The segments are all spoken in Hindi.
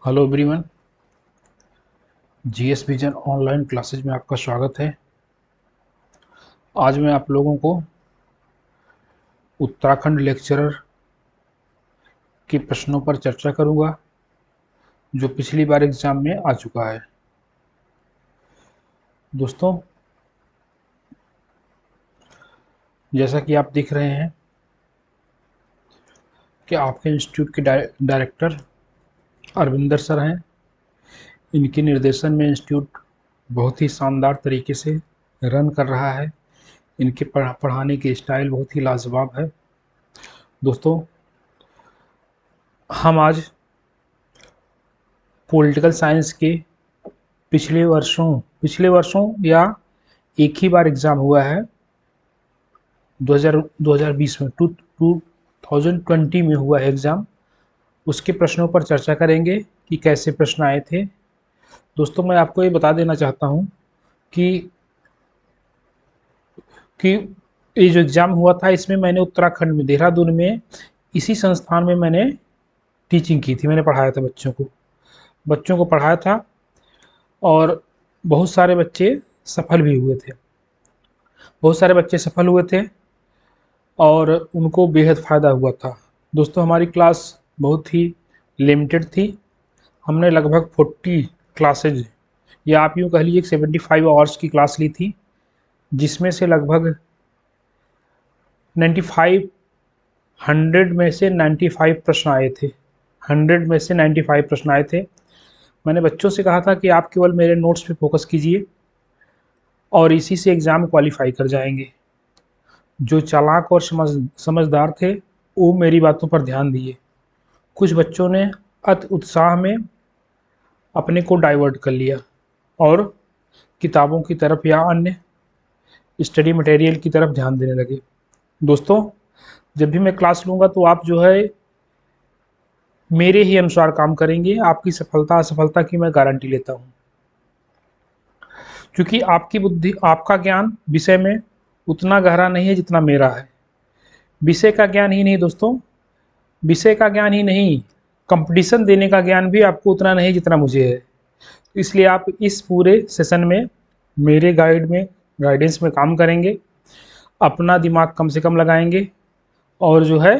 Hello everyone. GS vision online classes में आपका स्वागत है। आज मैं आप लोगों को उत्तराखंड लेक्चरर के प्रश्नों पर चर्चा करूंगा जो पिछली बार एग्जाम में आ चुका है। दोस्तों, जैसा कि आप देख रहे हैं कि आपके इंस्टीट्यूट के डायरेक्टर अरविंदर सर हैं। इनके निर्देशन में इंस्टीट्यूट बहुत ही शानदार तरीके से रन कर रहा है। इनके पढ़ाने की स्टाइल बहुत ही लाजवाब है। दोस्तों, हम आज पॉलिटिकल साइंस के पिछले वर्षों या एक ही बार एग्ज़ाम हुआ है 2020 में 2020 में हुआ है एग्ज़ाम। उसके प्रश्नों पर चर्चा करेंगे कि कैसे प्रश्न आए थे। दोस्तों, मैं आपको ये बता देना चाहता हूँ कि कि ये जो एग्ज़ाम हुआ था इसमें मैंने उत्तराखंड में देहरादून में इसी संस्थान में मैंने टीचिंग की थी। मैंने पढ़ाया था बच्चों को पढ़ाया था और बहुत सारे बच्चे सफल भी हुए थे। बहुत सारे बच्चे सफल हुए थे और उनको बेहद फ़ायदा हुआ था। दोस्तों, हमारी क्लास बहुत ही लिमिटेड थी। हमने लगभग 40 क्लासेज या आप यूँ कह लीजिए 75 आवर्स की क्लास ली थी, जिसमें से लगभग 95 100 में से 95 प्रश्न आए थे। 100 में से 95 प्रश्न आए थे। मैंने बच्चों से कहा था कि आप केवल मेरे नोट्स पे फोकस कीजिए और इसी से एग्ज़ाम क्वालिफाई कर जाएंगे। जो चालाक और समझदार थे वो मेरी बातों पर ध्यान दिए। कुछ बच्चों ने अति उत्साह में अपने को डाइवर्ट कर लिया और किताबों की तरफ या अन्य स्टडी मटेरियल की तरफ ध्यान देने लगे। दोस्तों, जब भी मैं क्लास लूँगा तो आप जो है मेरे ही अनुसार काम करेंगे। आपकी सफलता असफलता की मैं गारंटी लेता हूँ, क्योंकि आपकी बुद्धि आपका ज्ञान विषय में उतना गहरा नहीं है जितना मेरा है। विषय का ज्ञान ही नहीं दोस्तों, विषय का ज्ञान ही नहीं, कंपटीशन देने का ज्ञान भी आपको उतना नहीं जितना मुझे है। इसलिए आप इस पूरे सेशन में मेरे गाइडेंस में काम करेंगे, अपना दिमाग कम से कम लगाएंगे और जो है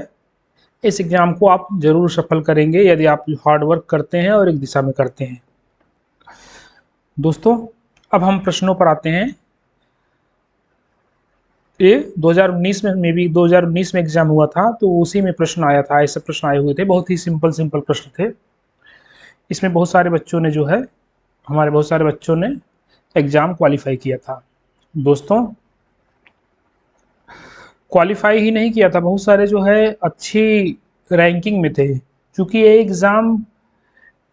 इस एग्ज़ाम को आप ज़रूर सफल करेंगे यदि आप हार्ड वर्क करते हैं और एक दिशा में करते हैं। दोस्तों, अब हम प्रश्नों पर आते हैं। ये 2019 में भी 2019 में एग्ज़ाम हुआ था तो उसी में प्रश्न आया था। ऐसे प्रश्न आए हुए थे, बहुत ही सिंपल प्रश्न थे। इसमें बहुत सारे बच्चों ने जो है हमारे बहुत सारे बच्चों ने एग्ज़ाम क्वालिफाई किया था। दोस्तों, क्वालिफाई ही नहीं किया था, बहुत सारे जो है अच्छी रैंकिंग में थे। चूँकि ये एग्ज़ाम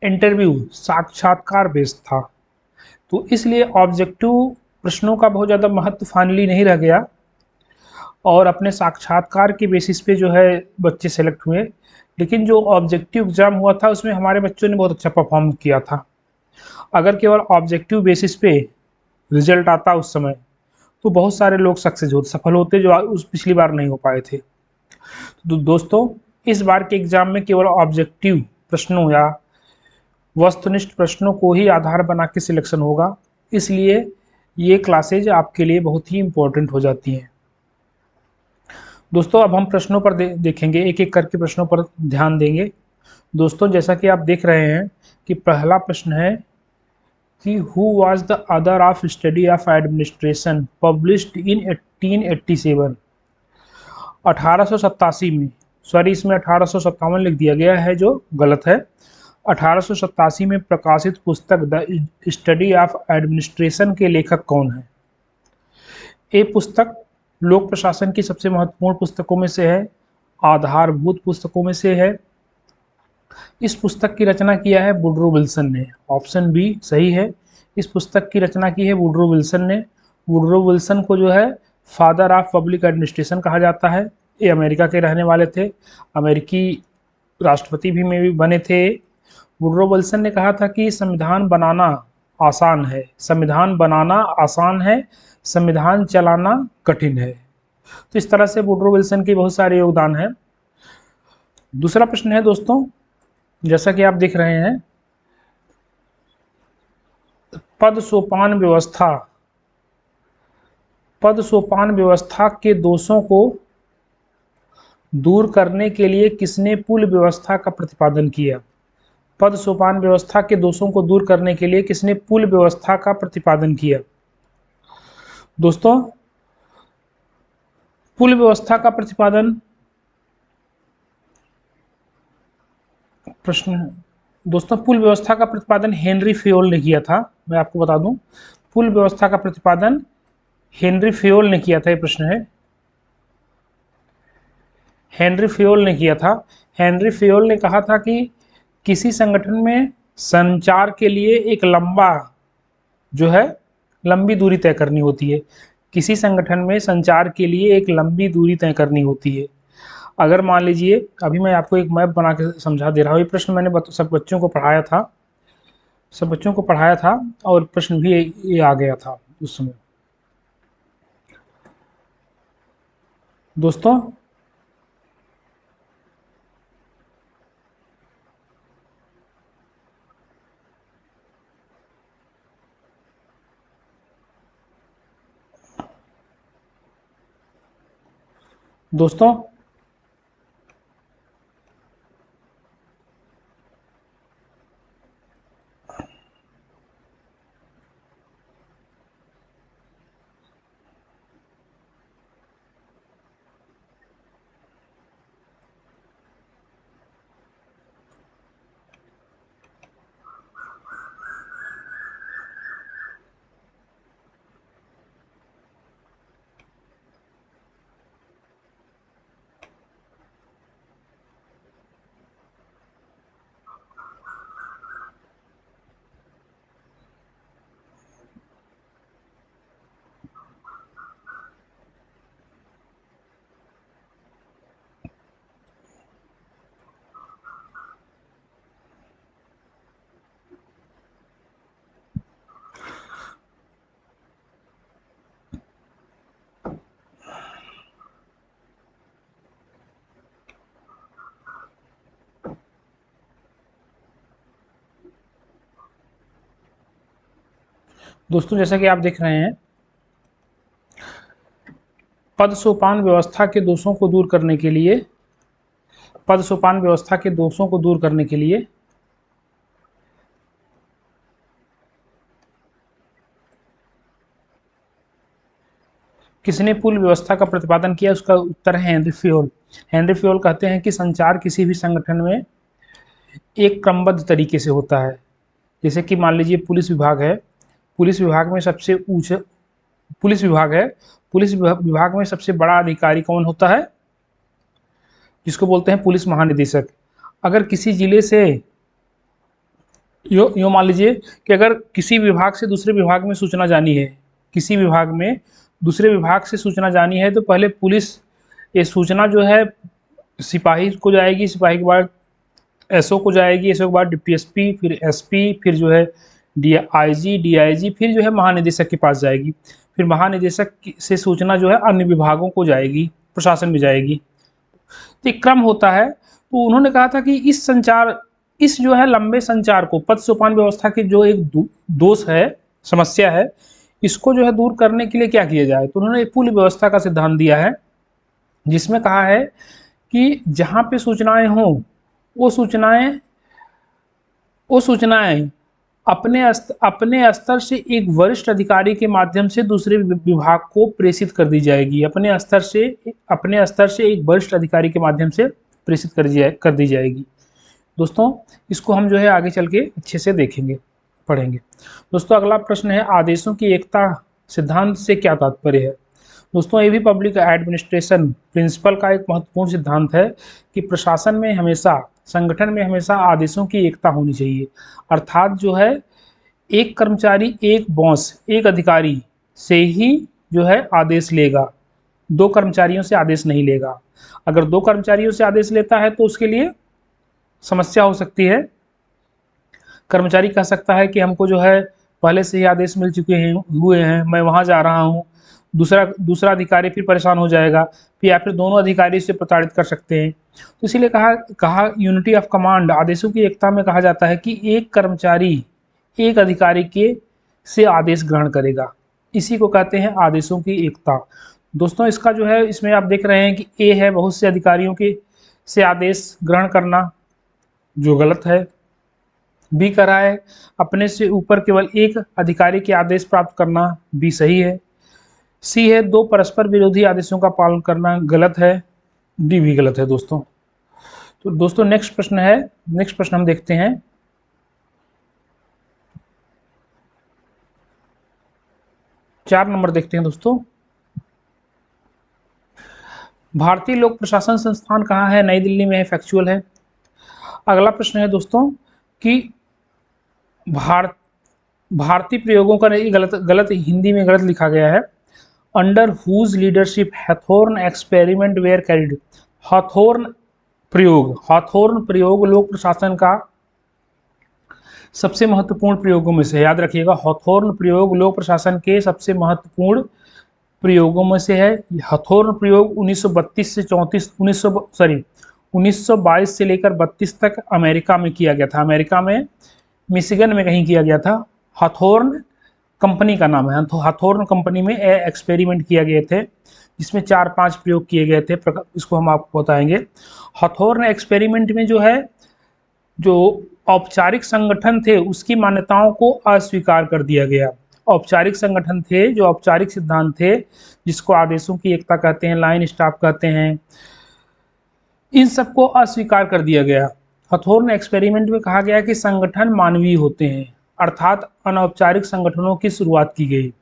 इंटरव्यू साक्षात्कार बेस्ड था तो इसलिए ऑब्जेक्टिव प्रश्नों का बहुत ज़्यादा महत्व फाइनली नहीं रह गया और अपने साक्षात्कार के बेसिस पे जो है बच्चे सेलेक्ट हुए। लेकिन जो ऑब्जेक्टिव एग्ज़ाम हुआ था उसमें हमारे बच्चों ने बहुत अच्छा परफॉर्म किया था। अगर केवल ऑब्जेक्टिव बेसिस पे रिजल्ट आता उस समय तो बहुत सारे लोग सफल होते जो उस पिछली बार नहीं हो पाए थे। तो दोस्तों, इस बार के एग्ज़ाम में केवल ऑब्जेक्टिव प्रश्नों या वस्तुनिष्ठ प्रश्नों को ही आधार बना के सिलेक्शन होगा। इसलिए ये क्लासेज आपके लिए बहुत ही इम्पोर्टेंट हो जाती हैं। दोस्तों, अब हम प्रश्नों पर देखेंगे, एक एक करके प्रश्नों पर ध्यान देंगे। दोस्तों, जैसा कि आप देख रहे हैं कि पहला प्रश्न है कि who was the other of study of administration published in 1887। 1887 में, सॉरी इसमें 1857 लिख दिया गया है जो गलत है। 1887 में प्रकाशित पुस्तक द स्टडी ऑफ एडमिनिस्ट्रेशन के लेखक कौन है? ये पुस्तक लोक प्रशासन की सबसे महत्वपूर्ण पुस्तकों में से है, आधारभूत पुस्तकों में से है। इस पुस्तक की रचना किया है वुडरो विल्सन ने। ऑप्शन बी सही है। इस पुस्तक की रचना की है वुडरो विल्सन ने। वुडरो विल्सन को जो है फादर ऑफ पब्लिक एडमिनिस्ट्रेशन कहा जाता है। ये अमेरिका के रहने वाले थे, अमेरिकी राष्ट्रपति भी बने थे। वुडरो विल्सन ने कहा था कि संविधान बनाना आसान है, संविधान बनाना आसान है, संविधान चलाना कठिन है। तो इस तरह से वुडरो विल्सन के बहुत सारे योगदान हैं। दूसरा प्रश्न है दोस्तों, जैसा कि आप देख रहे हैं पद सोपान व्यवस्था, पद सोपान व्यवस्था के दोषों को दूर करने के लिए किसने पुल व्यवस्था का प्रतिपादन किया? पद सोपान व्यवस्था के दोषों को दूर करने के लिए किसने पुल व्यवस्था का प्रतिपादन किया? दोस्तों, पुल व्यवस्था का प्रतिपादन प्रश्न दोस्तों, पुल व्यवस्था का प्रतिपादन हेनरी फेयोल ने किया था। मैं आपको बता दूं, पुल व्यवस्था का प्रतिपादन हेनरी फेयोल ने किया था। ये प्रश्न है, हेनरी फेयोल ने किया था। हेनरी फेयोल ने कहा था कि किसी संगठन में संचार के लिए एक लंबी दूरी तय करनी होती है। किसी संगठन में संचार के लिए एक लंबी दूरी तय करनी होती है। अगर मान लीजिए, अभी मैं आपको एक मैप बना के समझा दे रहा हूँ। ये प्रश्न मैंने सब बच्चों को पढ़ाया था और प्रश्न भी ये आ गया था उस समय। दोस्तों, दोस्तों दोस्तों जैसा कि आप देख रहे हैं, पद सोपान व्यवस्था के दोषों को दूर करने के लिए किसने पुल व्यवस्था का प्रतिपादन किया? उसका उत्तर है हेनरी फेयोल। हेनरी फेयोल कहते हैं कि संचार किसी भी संगठन में एक क्रमबद्ध तरीके से होता है। जैसे कि मान लीजिए पुलिस विभाग है, पुलिस विभाग में सबसे ऊंचा पुलिस विभाग में सबसे बड़ा अधिकारी कौन होता है? जिसको बोलते हैं पुलिस महानिदेशक। अगर किसी जिले से यो मान लीजिए कि अगर किसी विभाग से दूसरे विभाग में सूचना जानी है, किसी विभाग में दूसरे विभाग से सूचना जानी है, तो पहले पुलिस ये सूचना जो है सिपाही को जाएगी, सिपाही के बाद एसओ को जाएगी, एसओ के बाद डीपीएसपी, फिर एसपी, फिर जो है आईजी, डीआईजी, फिर जो है महानिदेशक के पास जाएगी। फिर महानिदेशक से सूचना जो है अन्य विभागों को जाएगी, प्रशासन में जाएगी। तो एक क्रम होता है। तो उन्होंने कहा था कि इस जो है लंबे संचार को, पद सोपान व्यवस्था की जो एक दोष है, समस्या है, इसको जो है दूर करने के लिए क्या किया जाए? तो उन्होंने पुल व्यवस्था का सिद्धांत दिया है, जिसमें कहा है कि जहाँ पे सूचनाएं हों, वो सूचनाएं अपने स्तर से एक वरिष्ठ अधिकारी के माध्यम से दूसरे विभाग को प्रेषित कर दी जाएगी। अपने स्तर से एक वरिष्ठ अधिकारी के माध्यम से प्रेषित कर दी जाएगी। दोस्तों, इसको हम जो है आगे चल के अच्छे से देखेंगे, पढ़ेंगे। दोस्तों, अगला प्रश्न है, आदेशों की एकता सिद्धांत से क्या तात्पर्य है? दोस्तों, ये भी पब्लिक एडमिनिस्ट्रेशन प्रिंसिपल का एक महत्वपूर्ण सिद्धांत है कि संगठन में हमेशा आदेशों की एकता होनी चाहिए। अर्थात जो है एक कर्मचारी, एक बॉस, एक अधिकारी से ही जो है आदेश लेगा, 2 कर्मचारियों से आदेश नहीं लेगा। अगर 2 कर्मचारियों से आदेश लेता है तो उसके लिए समस्या हो सकती है। कर्मचारी कह सकता है कि हमको जो है पहले से ही आदेश मिल हुए हैं, मैं वहाँ जा रहा हूँ। दूसरा अधिकारी फिर परेशान हो जाएगा, फिर या फिर दोनों अधिकारी से प्रताड़ित कर सकते हैं। तो इसीलिए कहा यूनिटी ऑफ कमांड, आदेशों की एकता में कहा जाता है कि एक कर्मचारी एक अधिकारी के से आदेश ग्रहण करेगा। इसी को कहते हैं आदेशों की एकता। दोस्तों इसका जो है, इसमें आप देख रहे हैं कि ए है बहुत से अधिकारियों के से आदेश ग्रहण करना, जो गलत है। बी करा है अपने से ऊपर केवल एक अधिकारी के आदेश प्राप्त करना, बी सही है। सी है दो परस्पर विरोधी आदेशों का पालन करना, गलत है। डी भी गलत है दोस्तों। तो दोस्तों नेक्स्ट प्रश्न हम देखते हैं। चार नंबर देखते हैं दोस्तों। भारतीय लोक प्रशासन संस्थान कहाँ है? नई दिल्ली में है, फैक्चुअल है। अगला प्रश्न है दोस्तों कि भारतीय प्रयोगों का गलत हिंदी में गलत लिखा गया है। Under whose leadership Hawthorne experiment were carried. Hawthorne प्रयोग लोक प्रशासन का सबसे महत्वपूर्ण प्रयोगों में से है। याद रखिएगा, हथोर्न प्रयोग लोक प्रशासन के सबसे महत्वपूर्ण प्रयोगों में से है। हथोर्न प्रयोग 1932 से 1922 से लेकर 32 तक अमेरिका में किया गया था। अमेरिका में मिशिगन में कहीं किया गया था। हथोर्न कंपनी का नाम है। हथोर्न कंपनी में एक्सपेरिमेंट किए गए थे, जिसमें 4-5 प्रयोग किए गए थे। इसको हम आपको बताएंगे। हथोर्न एक्सपेरिमेंट में जो है, जो औपचारिक संगठन थे उसकी मान्यताओं को अस्वीकार कर दिया गया। औपचारिक संगठन थे, जो औपचारिक सिद्धांत थे, जिसको आदेशों की एकता कहते हैं, लाइन स्टाफ कहते हैं, इन सबको अस्वीकार कर दिया गया। हथोर्न एक्सपेरिमेंट में कहा गया कि संगठन मानवीय होते हैं, अर्थात अनौपचारिक संगठनों की शुरुआत की गई।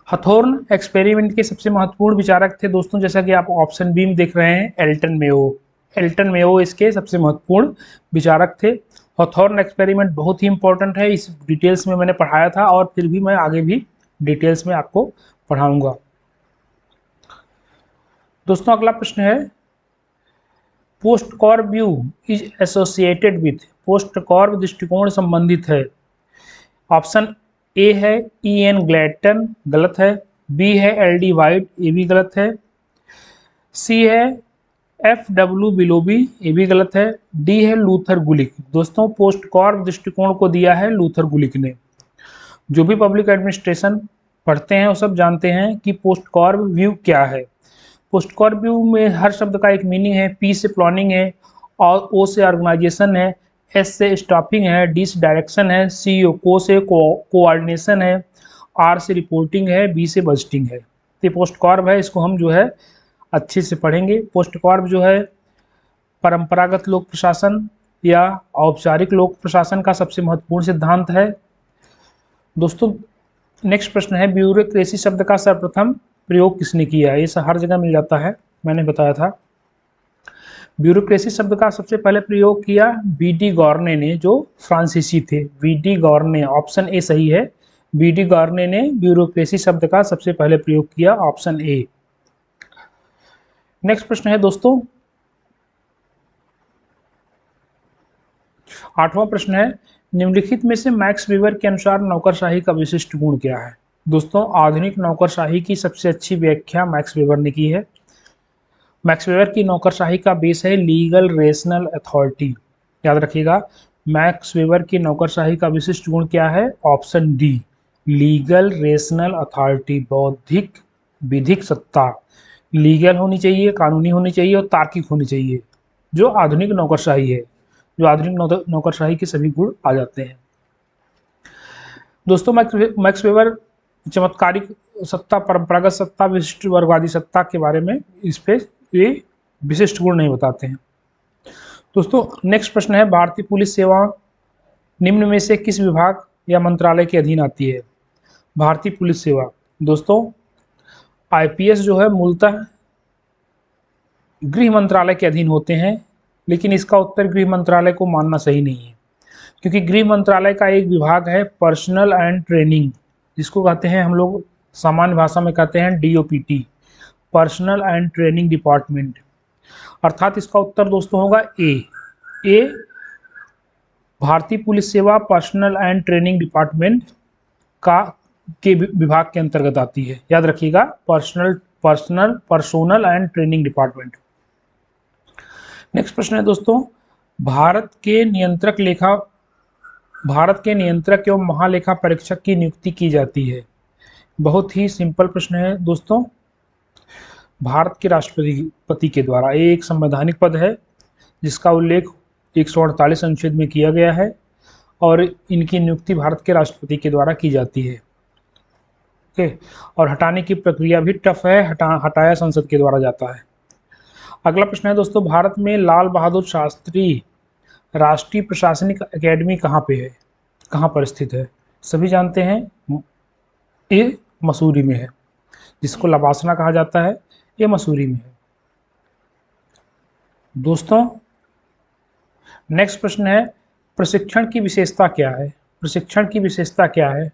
हथोर्न एक्सपेरिमेंट के सबसे महत्वपूर्ण विचारक थे दोस्तों, जैसा कि आप ऑप्शन बी में देख रहे हैं, एल्टन मेयो इसके सबसे महत्वपूर्ण विचारक थे। हथोर्न एक्सपेरिमेंट बहुत ही इंपॉर्टेंट है, इस डिटेल्स में मैंने पढ़ाया था और फिर भी मैं आगे भी डिटेल्स में आपको पढ़ाऊंगा। दोस्तों अगला प्रश्न है, POSDCORB view is associated with. POSDCORB दृष्टिकोण संबंधित है। ऑप्शन ए है E.N. ग्लैटन, गलत है। बी है L.D. वाइट, ये भी गलत है। सी है F.W. बिलोबी, ये भी गलत है। डी है लूथर गुलिक। दोस्तों पोस्ट कॉर्ब दृष्टिकोण को दिया है लूथर गुलिक ने। जो भी पब्लिक एडमिनिस्ट्रेशन पढ़ते हैं वो सब जानते हैं कि पोस्ट कॉर्ब व्यू क्या है। पोस्ट कॉर्ब व्यू में हर शब्द का एक मीनिंग है। P से प्लानिंग है, और O से ऑर्गेनाइजेशन है, S से स्टाफिंग है, D से डायरेक्शन है, CO से कोऑर्डिनेशन है, R से रिपोर्टिंग है, B से बजटिंग है। ये पोस्ट कॉर्ब है, इसको हम जो है अच्छे से पढ़ेंगे। पोस्ट कॉर्ब जो है परंपरागत लोक प्रशासन या औपचारिक लोक प्रशासन का सबसे महत्वपूर्ण सिद्धांत है। दोस्तों नेक्स्ट प्रश्न है, ब्यूरोक्रेसी शब्द का सर्वप्रथम प्रयोग किसने किया है? ये हर जगह मिल जाता है, मैंने बताया था। ब्यूरोक्रेसी शब्द का सबसे पहले प्रयोग किया B.D. गॉर्ने ने, जो फ्रांसीसी थे। B.D. गॉर्ने, ऑप्शन ए सही है। B.D. गॉर्ने ने ब्यूरोक्रेसी शब्द का सबसे पहले प्रयोग किया, ऑप्शन ए। नेक्स्ट प्रश्न है दोस्तों, 8वां प्रश्न है, निम्नलिखित में से मैक्स वेबर के अनुसार नौकरशाही का विशिष्ट गुण क्या है? दोस्तों आधुनिक नौकरशाही की सबसे अच्छी व्याख्या मैक्स वेबर ने की है। मैक्स वेबर की नौकरशाही का बेस है लीगल रेशनल अथॉरिटी। याद रखिएगा, मैक्स वेबर की नौकरशाही का विशिष्ट गुण क्या है? Option D, legal rational authority. बौद्धिक विधिक सत्ता, लीगल होनी चाहिए, कानूनी होनी चाहिए और तार्किक होनी चाहिए, जो आधुनिक नौकरशाही है। जो आधुनिक नौकरशाही के सभी गुण आ जाते हैं। दोस्तों मैक्स वेबर चमत्कारिक सत्ता, परंपरागत सत्ता, विशिष्ट वर्गवादी सत्ता के बारे में इस पे ये विशिष्ट गुण नहीं बताते हैं। दोस्तों नेक्स्ट प्रश्न है, भारतीय पुलिस सेवा निम्न में से किस विभाग या मंत्रालय के अधीन आती है? भारतीय पुलिस सेवा, दोस्तों IPS जो है मूलतः गृह मंत्रालय के अधीन होते हैं, लेकिन इसका उत्तर गृह मंत्रालय को मानना सही नहीं है, क्योंकि गृह मंत्रालय का एक विभाग है पर्सनल एंड ट्रेनिंग, जिसको कहते हैं हम लोग सामान्य भाषा में कहते हैं DOPT, personal and training department. अर्थात इसका उत्तर दोस्तों होगा ए। भारतीय पुलिस सेवा पर्सनल एंड ट्रेनिंग डिपार्टमेंट के विभाग के अंतर्गत आती है। याद रखिएगा, personal and training department. Next प्रश्न है दोस्तों, भारत के नियंत्रक लेखा भारत के नियंत्रक एवं महालेखा परीक्षक की नियुक्ति की जाती है? बहुत ही सिंपल प्रश्न है दोस्तों। भारत के राष्ट्रपति के द्वारा। ये एक संवैधानिक पद है जिसका उल्लेख 148 अनुच्छेद में किया गया है और इनकी नियुक्ति भारत के राष्ट्रपति के द्वारा की जाती है। ओके, और हटाने की प्रक्रिया भी टफ है, हटाया संसद के द्वारा जाता है। अगला प्रश्न है दोस्तों, भारत में लाल बहादुर शास्त्री राष्ट्रीय प्रशासनिक अकेडमी कहाँ पे है, कहाँ पर स्थित है? सभी जानते हैं ये मसूरी में है, जिसको लबासना कहा जाता है, ये मसूरी में है। दोस्तों नेक्स्ट प्रश्न है, प्रशिक्षण की विशेषता क्या है? प्रशिक्षण की विशेषता क्या है?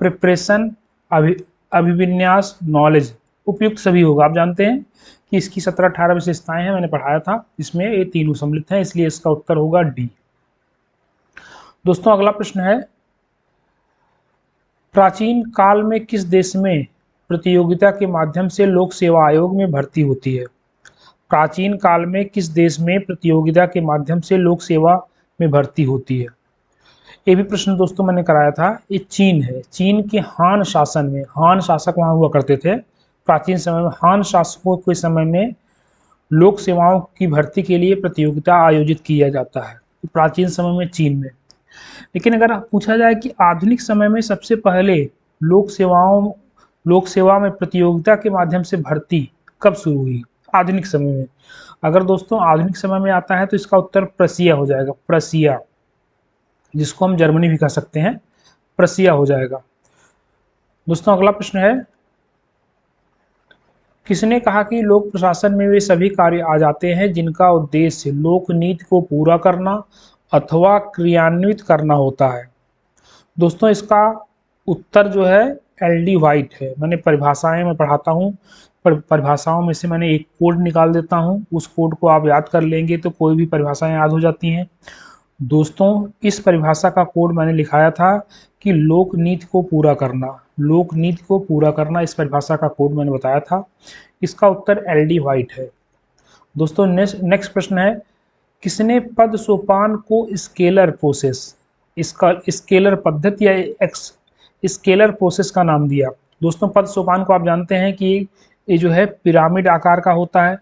प्रिपरेशन, अभिविन्यास, नॉलेज। उपयुक्त सभी होगा। आप जानते हैं कि इसकी 17-18 विशेषताएं हैं, मैंने पढ़ाया था, इसमें ये तीनों सम्मिलित हैं, इसलिए इसका उत्तर होगा डी। दोस्तों अगला प्रश्न है, प्राचीन काल में किस देश में प्रतियोगिता के माध्यम से लोक सेवा आयोग में भर्ती होती है? प्राचीन काल में किस देश में प्रतियोगिता के माध्यम से लोक सेवा में भर्ती होती है? ये भी प्रश्न दोस्तों मैंने कराया था। ये चीन है। चीन के हान शासन में, हान शासक वहाँ हुआ करते थे प्राचीन समय में, हान शासकों के समय में लोक सेवाओं की भर्ती के लिए प्रतियोगिता आयोजित किया जाता है, प्राचीन समय में चीन में। लेकिन अगर पूछा जाए कि आधुनिक समय में सबसे पहले लोक सेवा में प्रतियोगिता के माध्यम से भर्ती कब शुरू हुई आधुनिक समय में? अगर दोस्तों आधुनिक समय में आता है तो इसका उत्तर प्रशिया हो जाएगा। प्रशिया, जिसको हम जर्मनी भी कह सकते हैं, प्रशिया हो जाएगा। दोस्तों अगला प्रश्न है, किसने कहा कि लोक प्रशासन में वे सभी कार्य आ जाते हैं जिनका उद्देश्य लोक नीति को पूरा करना अथवा क्रियान्वित करना होता है? दोस्तों इसका उत्तर जो है एल.डी. वाइट है। मैंने परिभाषाएं में पढ़ाता हूँ, परिभाषाओं में से मैंने एक कोड निकाल देता हूँ, उस कोड को आप याद कर लेंगे तो कोई भी परिभाषाएं याद हो जाती हैं। दोस्तों इस परिभाषा का कोड मैंने लिखाया था कि लोक नीति को पूरा करना, लोक नीति को पूरा करना, इस परिभाषा का कोड मैंने बताया था। इसका उत्तर एल.डी. वाइट है। दोस्तों नेक्स्ट प्रश्न है, किसने पद सोपान को स्केलर प्रोसेस, इसका स्केलर पद्धति या स्केलर प्रोसेस का नाम दिया? दोस्तों पद सोपान को आप जानते हैं कि ये जो है पिरामिड आकार का होता है।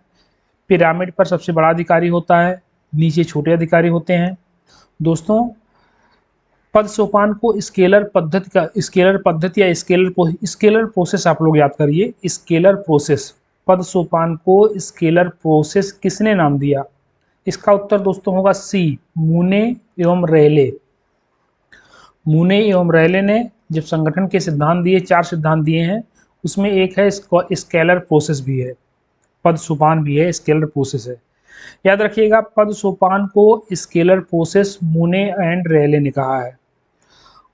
पिरामिड पर सबसे बड़ा अधिकारी होता है, नीचे छोटे अधिकारी होते हैं। दोस्तों पद सोपान को स्केलर पद्धति या स्केलर प्रोसेस आप लोग याद करिए, स्केलर प्रोसेस। पद सोपान को स्केलर प्रोसेस किसने नाम दिया? इसका उत्तर दोस्तों होगा सी, मूने एवं रेले। मूने एवं रेले ने जब संगठन के सिद्धांत दिए, 4 सिद्धांत दिए हैं, उसमें एक है स्केलर प्रोसेस भी है, पद सोपान भी है, स्केलर प्रोसेस है। याद रखिएगा पद सोपान को स्केलर प्रोसेस मूने एंड रेले ने कहा है।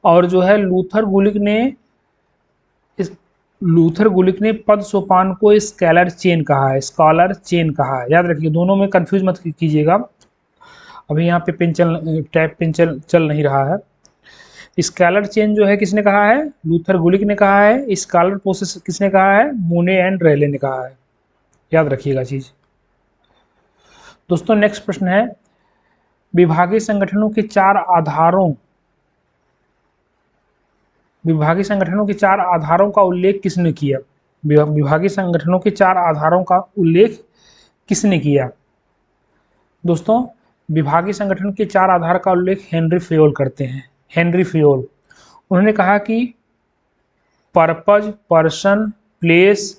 और जो है लूथर गुलिक ने पद सोपान को स्केलर चेन कहा है, स्कॉलर चेन कहा है। याद रखिए, दोनों में कंफ्यूज मत कीजिएगा। अभी यहाँ पे टैप पेन चल नहीं रहा है। स्केलर चेन जो है किसने कहा है? लूथर गुलिक ने कहा है। स्केलर प्रोसेस किसने कहा है? मूने एंड रेले ने कहा है। याद रखिएगा चीज। दोस्तों नेक्स्ट प्रश्न है, विभागीय संगठनों के 4 आधारों का उल्लेख किसने किया? विभागीय संगठनों के 4 आधारों का उल्लेख किसने किया? दोस्तों विभागीय संगठन के 4 आधार का उल्लेख हेनरी फेयोल करते हैं। हेनरी फेयोल, उन्होंने कहा कि पर्पज, पर्सन, प्लेस,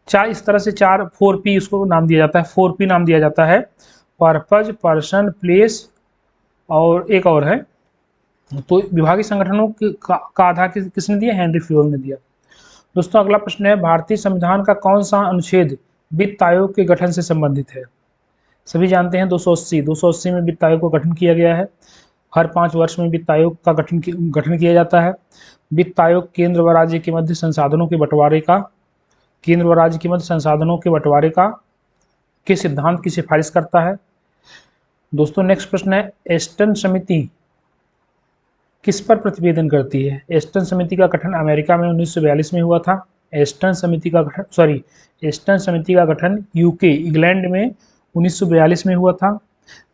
इस तरह से 4P उसको नाम दिया जाता है, 4P नाम दिया जाता है। पर्पज, पर्सन, प्लेस और एक और है। तो विभागीय संगठनों का आधार किसने दिया? हेनरी फेयोल ने दिया। दोस्तों अगला प्रश्न है, भारतीय संविधान का कौन सा अनुच्छेद वित्त आयोग के गठन से संबंधित है? सभी जानते हैं 280 में वित्त आयोग का गठन किया गया है। हर 5 वर्ष में वित्त आयोग का गठन किया जाता है। वित्त आयोग केंद्र व राज्य के मध्य संसाधनों के बंटवारे के सिद्धांत की सिफारिश करता है। दोस्तों नेक्स्ट प्रश्न है, एस्टन समिति किस पर प्रतिवेदन करती है? एस्टन समिति का गठन अमेरिका में 1942 में हुआ था। एस्टन समिति का गठन यूके, इंग्लैंड में 1942 में हुआ था।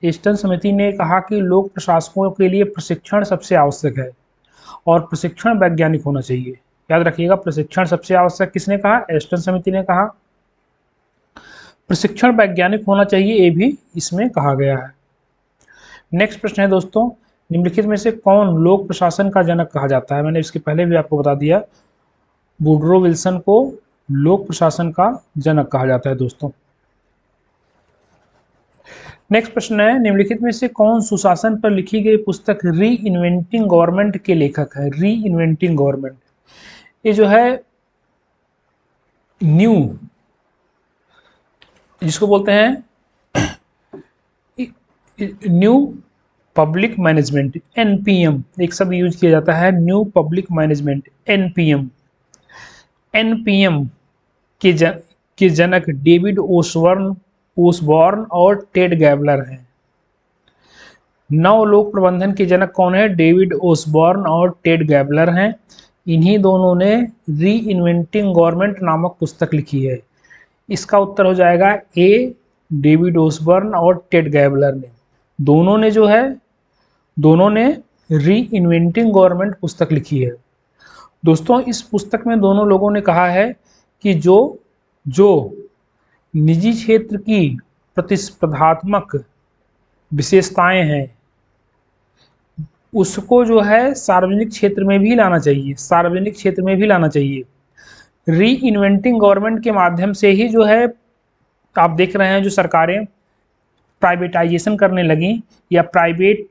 एस्टन समिति ने कहा कि लोक प्रशासकों के लिए प्रशिक्षण सबसे आवश्यक है और प्रशिक्षण वैज्ञानिक होना चाहिए। याद रखिएगा, प्रशिक्षण सबसे आवश्यक किसने कहा? एस्टन समिति ने कहा। प्रशिक्षण वैज्ञानिक होना चाहिए, ये भी इसमें कहा गया है। नेक्स्ट प्रश्न है दोस्तों, निम्नलिखित में से कौन लोक प्रशासन का जनक कहा जाता है? मैंने इसके पहले भी आपको बता दिया, वुडरो विल्सन को लोक प्रशासन का जनक कहा जाता है दोस्तों। नेक्स्ट प्रश्न है, निम्नलिखित में से कौन सुशासन पर लिखी गई पुस्तक री इन्वेंटिंग गवर्नमेंट के लेखक है? री इन्वेंटिंग गवर्नमेंट, ये जो है न्यू, जिसको बोलते हैं न्यू पब्लिक मैनेजमेंट, एनपीएम एक शब्द यूज किया जाता है, new public management, NPM. NPM के जनक डेविड ओसबॉर्न और टेड गैबलर हैं। नव लोक प्रबंधन के जनक कौन है? डेविड ओसबॉर्न और टेड गैबलर हैं। इन्हीं दोनों ने री इन्वेंटिंग गवर्नमेंट नामक पुस्तक लिखी है। इसका उत्तर हो जाएगा ए, डेविड ओसबॉर्न और टेड गैबलर ने। दोनों ने री इन्वेंटिंग गवर्नमेंट पुस्तक लिखी है। दोस्तों, इस पुस्तक में दोनों लोगों ने कहा है कि जो निजी क्षेत्र की प्रतिस्पर्धात्मक विशेषताएं हैं उसको जो है सार्वजनिक क्षेत्र में भी लाना चाहिए, सार्वजनिक क्षेत्र में भी लाना चाहिए। री इन्वेंटिंग गवर्नमेंट के माध्यम से ही जो है आप देख रहे हैं जो सरकारें प्राइवेटाइजेशन करने लगी या प्राइवेट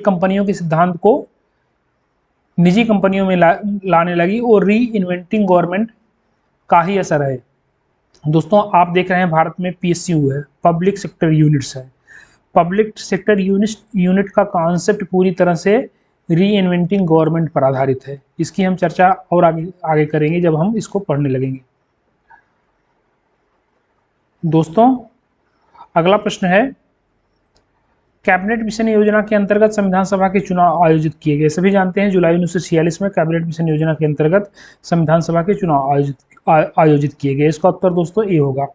कंपनियों के सिद्धांत को निजी कंपनियों में लाने लगी, और री इन्वेंटिंग गवर्नमेंट का ही असर है। दोस्तों, आप देख रहे हैं भारत में पीएसयू है, पब्लिक सेक्टर यूनिट्स है। पब्लिक सेक्टर यूनिट का कॉन्सेप्ट पूरी तरह से री इन्वेंटिंग गवर्नमेंट पर आधारित है। इसकी हम चर्चा और आगे करेंगे जब हम इसको पढ़ने लगेंगे। दोस्तों, अगला प्रश्न है, कैबिनेट मिशन योजना के अंतर्गत संविधान सभा के चुनाव आयोजित किए गए। सभी जानते हैं जुलाई 1946 में कैबिनेट मिशन योजना के अंतर्गत संविधान सभा के चुनाव आयोजित किए गए। इसका उत्तर दोस्तों ए होगा।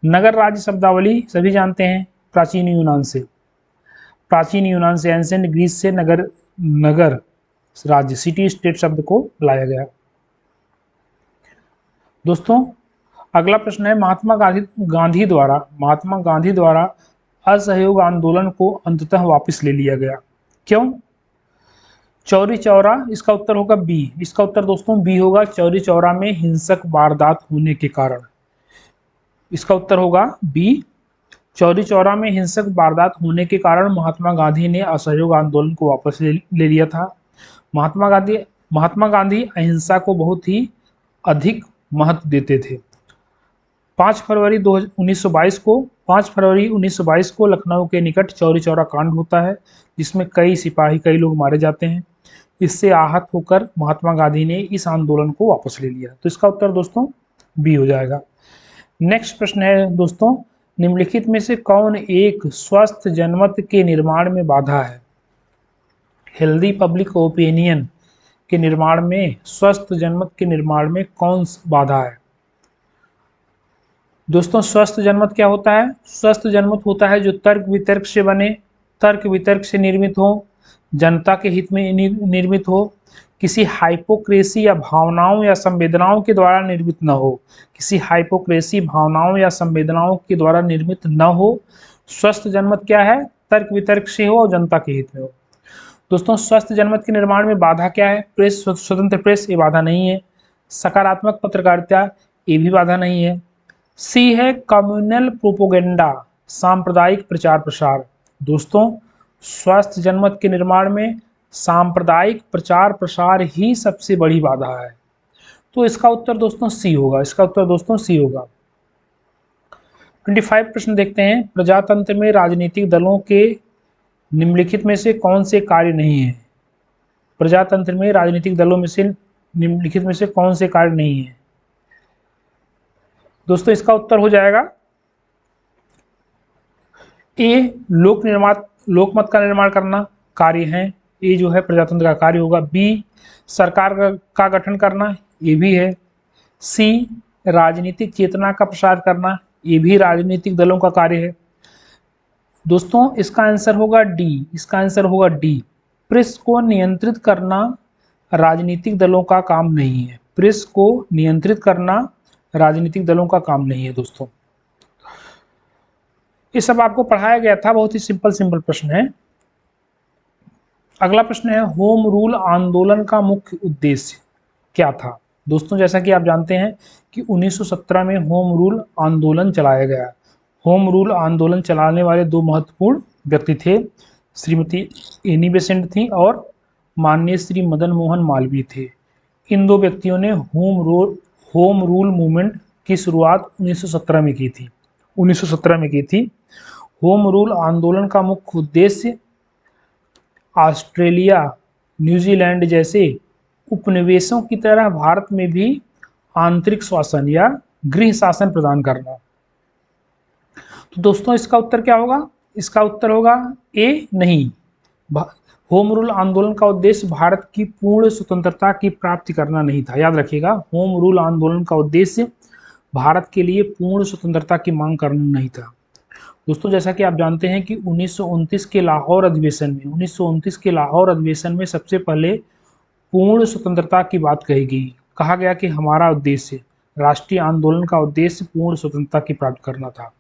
नगर राज्य शब्दावली सभी जानते हैं प्राचीन यूनान से एंशिएंट ग्रीस से नगर राज्य सिटी स्टेट शब्द को लाया गया। दोस्तों, अगला प्रश्न है, महात्मा गांधी द्वारा असहयोग आंदोलन को अंततः वापस ले लिया गया, क्यों? चौरी चौरा, इसका उत्तर होगा बी। इसका उत्तर दोस्तों बी होगा, चौरी चौरा में हिंसक वारदात होने के कारण। इसका उत्तर होगा बी, चौरी चौरा में हिंसक वारदात होने के कारण महात्मा गांधी ने असहयोग आंदोलन को वापस ले लिया था। महात्मा गांधी अहिंसा को बहुत ही अधिक महत्व देते थे। 5 फरवरी 1922 को लखनऊ के निकट चौरी चौरा कांड होता है, जिसमें कई लोग मारे जाते हैं। इससे आहत होकर महात्मा गांधी ने इस आंदोलन को वापस ले लिया। तो इसका उत्तर दोस्तों बी हो जाएगा। नेक्स्ट प्रश्न है दोस्तों, निम्नलिखित में से कौन एक स्वस्थ जनमत के निर्माण में बाधा है? हेल्दी पब्लिक ओपिनियन के निर्माण में, स्वस्थ जनमत के निर्माण में कौन बाधा है? दोस्तों, स्वस्थ जनमत क्या होता है? स्वस्थ जनमत होता है जो तर्क वितर्क से बने, तर्क वितर्क से निर्मित हो, जनता के हित में निर्मित हो, किसी हाइपोक्रेसी या भावनाओं या संवेदनाओं के द्वारा निर्मित न हो, किसी हाइपोक्रेसी भावनाओं या संवेदनाओं के द्वारा निर्मित न हो। स्वस्थ जनमत क्या है? तर्क वितर्क से हो और जनता के हित में हो। दोस्तों, स्वस्थ जनमत के निर्माण में बाधा क्या है? प्रेस, स्वतंत्र प्रेस, ये बाधा नहीं है। सकारात्मक पत्रकारिता, ये भी बाधा नहीं है। सी है कम्युनल प्रोपोगेंडा, सांप्रदायिक प्रचार प्रसार। दोस्तों, स्वस्थ जनमत के निर्माण में सांप्रदायिक प्रचार प्रसार ही सबसे बड़ी बाधा है। तो इसका उत्तर दोस्तों सी होगा। इसका उत्तर दोस्तों सी होगा। 25 प्रश्न देखते हैं, प्रजातंत्र में राजनीतिक दलों के निम्नलिखित में से कौन से कार्य नहीं है? प्रजातंत्र में राजनीतिक दलों में से निम्नलिखित में से कौन से कार्य नहीं है? दोस्तों, इसका उत्तर हो जाएगा ए, लोकमत का निर्माण करना कार्य है, ये जो है प्रजातंत्र का कार्य होगा। बी, सरकार का गठन करना, ये भी है। सी, राजनीतिक चेतना का प्रसार करना, ये भी राजनीतिक दलों का कार्य है। दोस्तों इसका आंसर होगा डी, इसका आंसर होगा डी। प्रेस को नियंत्रित करना राजनीतिक दलों का काम नहीं है। प्रेस को नियंत्रित करना राजनीतिक दलों का काम नहीं है दोस्तों। ये सब आपको पढ़ाया गया था, बहुत ही सिंपल सिंपल प्रश्न है। अगला प्रश्न है, होम रूल आंदोलन का मुख्य उद्देश्य क्या था। दोस्तों जैसा कि आप जानते हैं कि 1917 में होम रूल आंदोलन चलाया गया। होम रूल आंदोलन चलाने वाले दो महत्वपूर्ण व्यक्ति थे, श्रीमती एनी बेसेंट थी और माननीय श्री मदन मोहन मालवीय थे। इन दो व्यक्तियों ने होम रूल मूवमेंट की शुरुआत 1917 में की थी। 1917 में की थी। होम रूल आंदोलन का मुख्य उद्देश्य ऑस्ट्रेलिया, न्यूजीलैंड जैसे उपनिवेशों की तरह भारत में भी आंतरिक शासन या गृह शासन प्रदान करना। तो दोस्तों इसका उत्तर क्या होगा? इसका उत्तर होगा ए नहीं। होम रूल आंदोलन का उद्देश्य भारत की पूर्ण स्वतंत्रता की प्राप्ति करना नहीं था। याद रखिएगा, होम रूल आंदोलन का उद्देश्य भारत के लिए पूर्ण स्वतंत्रता की मांग करना नहीं था। दोस्तों जैसा कि आप जानते हैं कि 1929 के लाहौर अधिवेशन में सबसे पहले पूर्ण स्वतंत्रता की बात कही गई। कहा गया कि हमारा उद्देश्य, राष्ट्रीय आंदोलन का उद्देश्य पूर्ण स्वतंत्रता की प्राप्त करना था।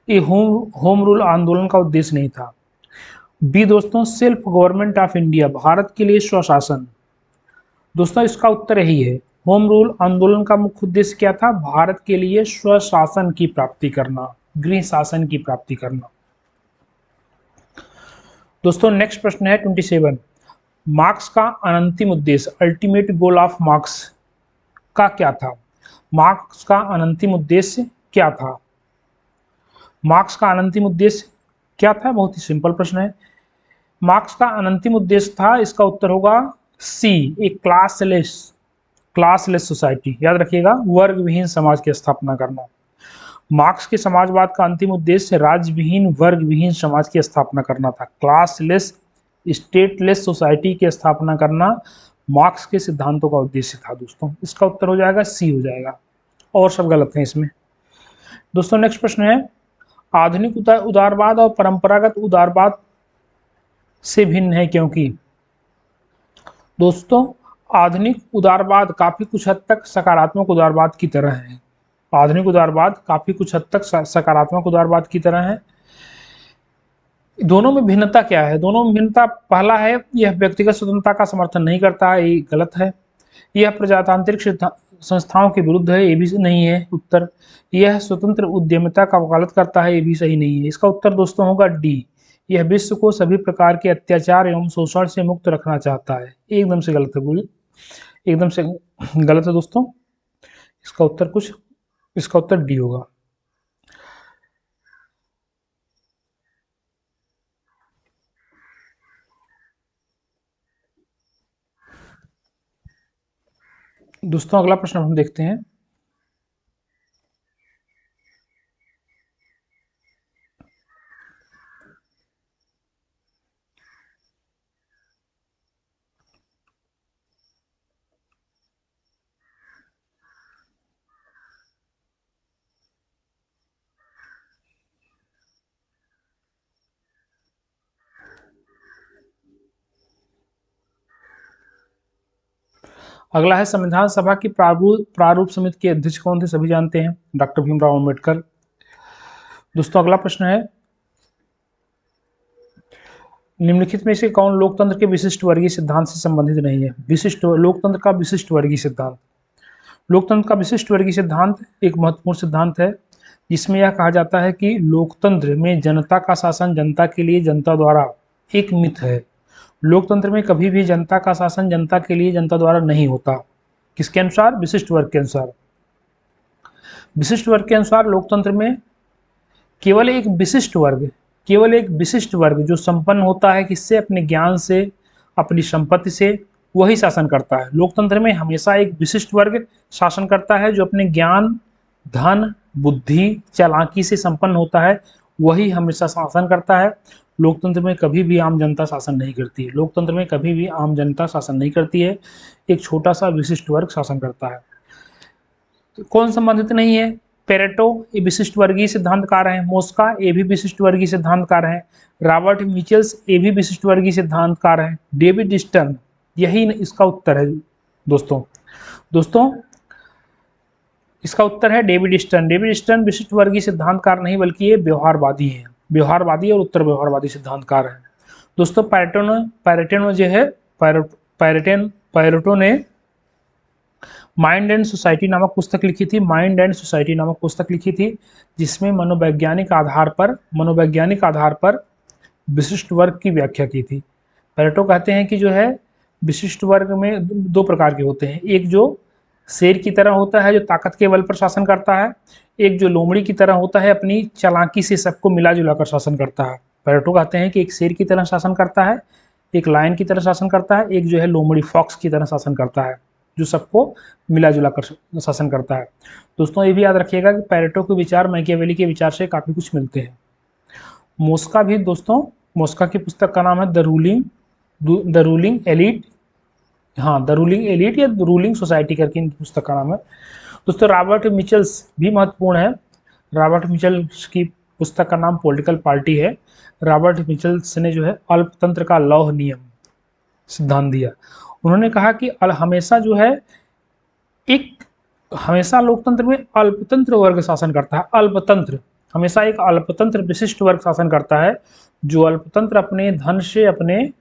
ये होम रूल आंदोलन का उद्देश्य नहीं था। बी दोस्तों, self government of India, Bharat के लिए स्वशासन। दोस्तों इसका उत्तर यही है। होम रूल आंदोलन का मुख्य उद्देश्य क्या था? भारत के लिए स्वशासन की प्राप्ति करना, गृह शासन की प्राप्ति करना। दोस्तों नेक्स्ट प्रश्न है 27। मार्क्स का अनंतिम उद्देश्य, अल्टीमेट गोल ऑफ मार्क्स का क्या था? मार्क्स का अनंतिम उद्देश्य क्या था? मार्क्स का अनंतिम उद्देश्य क्या था? बहुत ही सिंपल प्रश्न है। मार्क्स का अनंतिम उद्देश्य था, इसका उत्तर होगा सी, एक क्लासलेस सोसाइटी। याद रखिएगा, वर्ग विहीन समाज की स्थापना करना। मार्क्स के समाजवाद का अंतिम उद्देश्य राज्य विहीन, वर्ग विहीन समाज की स्थापना करना था। क्लासलेस, स्टेटलेस सोसाइटी की स्थापना करना मार्क्स के सिद्धांतों का उद्देश्य था। दोस्तों इसका उत्तर हो जाएगा सी हो जाएगा, और सब गलत है इसमें। दोस्तों नेक्स्ट प्रश्न है, आधुनिक उदारवाद और परंपरागत उदारवाद से भिन्न है क्योंकि। दोस्तों आधुनिक उदारवाद काफी कुछ हद तक सकारात्मक उदारवाद की तरह है। आधुनिक उदारवाद काफी कुछ हद तक सकारात्मक उदारवाद की तरह है। दोनों में भिन्नता क्या है? दोनों में भिन्नता, पहला है यह व्यक्तिगत स्वतंत्रता का समर्थन नहीं करता है, ये गलत है। यह प्रजातांत्रिक संस्थाओं के विरुद्ध है, ये भी नहीं है उत्तर। यह स्वतंत्र उद्यमिता का वकालत करता है, ये भी सही नहीं है। इसका उत्तर दोस्तों होगा डी, यह विश्व को सभी प्रकार के अत्याचार एवं शोषण से मुक्त रखना चाहता है। एकदम से गलत है, बोलिए एकदम से गलत है दोस्तों। इसका उत्तर डी होगा। दोस्तों अगला प्रश्न हम देखते हैं। अगला है, संविधान सभा की प्रारूप समिति के अध्यक्ष कौन थे? सभी जानते हैं, डॉक्टर भीमराव अम्बेडकर। दोस्तों अगला प्रश्न है, निम्नलिखित में से कौन लोकतंत्र के विशिष्ट वर्गीय सिद्धांत से संबंधित नहीं है? लोकतंत्र का विशिष्ट वर्गीय सिद्धांत। लोकतंत्र का विशिष्ट वर्गीय सिद्धांत एक महत्वपूर्ण सिद्धांत है, जिसमें यह कहा जाता है कि लोकतंत्र में जनता का शासन जनता के लिए जनता द्वारा एक मिथ है। लोकतंत्र में कभी भी जनता का शासन जनता के लिए जनता द्वारा नहीं होता। किसके अनुसार? विशिष्ट वर्ग के अनुसार। विशिष्ट वर्ग के अनुसार लोकतंत्र में केवल एक विशिष्ट वर्ग जो संपन्न होता है किससे? अपने ज्ञान से, अपनी संपत्ति से, वही शासन करता है। लोकतंत्र में हमेशा एक विशिष्ट वर्ग शासन करता है, जो अपने ज्ञान, धन, बुद्धि, चालाकी से संपन्न होता है, वही हमेशा शासन करता है। लोकतंत्र में कभी भी आम जनता शासन नहीं करती है। लोकतंत्र में कभी भी आम जनता शासन नहीं करती है, एक छोटा सा विशिष्ट वर्ग शासन करता है। तो कौन संबंधित नहीं है? पेरेटो ये विशिष्ट वर्गीय सिद्धांतकार हैं। मोस्का ये भी विशिष्ट वर्गीय सिद्धांतकार हैं। रॉबर्ट मिचेल्स ये भी विशिष्ट वर्गीय सिद्धांतकार हैं। डेविड स्टर्न यही इसका उत्तर है दोस्तों। इसका उत्तर है डेविड स्टर्न। डेविड स्टर्न विशिष्ट वर्गीय सिद्धांतकार नहीं बल्कि ये व्यवहारवादी हैं, व्यवहारवादी और उत्तर व्यवहारवादी सिद्धांतकार हैं। दोस्तों पैरेटो ने माइंड एंड सोसाइटी नामक पुस्तक लिखी थी। माइंड एंड सोसाइटी नामक पुस्तक लिखी थी जिसमें मनोवैज्ञानिक आधार पर विशिष्ट वर्ग की व्याख्या की थी। पैरेटो कहते हैं कि जो है विशिष्ट वर्ग में दो प्रकार के होते हैं, एक जो शेर की तरह होता है जो ताकत के बल पर शासन करता है, एक जो लोमड़ी की तरह होता है अपनी चालाकी से सबको मिला जुला कर शासन करता है। पैरेटो कहते हैं कि एक शेर की तरह शासन करता है, एक लायन की तरह शासन करता है, एक जो है लोमड़ी फॉक्स की तरह शासन करता है जो सबको मिला जुला कर शासन करता है। दोस्तों ये भी याद रखिएगा कि पैरेटो के विचार मैकियावेली के विचार से काफ़ी कुछ मिलते हैं। मोस्का भी दोस्तों, मोस्का की पुस्तक का नाम है the ruling elite, the ruling elite या द रूलिंग सोसाइटी करके इनकी पुस्तक का नाम है। दोस्तों रॉबर्ट मिचेल्स भी महत्वपूर्ण है। रॉबर्ट मिचेल्स की पुस्तक का नाम पॉलिटिकल पार्टी है। रॉबर्ट मिचेल्स ने जो है अल्पतंत्र का लौह नियम सिद्धांत दिया। उन्होंने कहा कि हमेशा जो है हमेशा लोकतंत्र में अल्पतंत्र वर्ग शासन करता है। अल्पतंत्र हमेशा एक अल्पतंत्र विशिष्ट वर्ग शासन करता है, जो अल्पतंत्र अपने धन से, अपने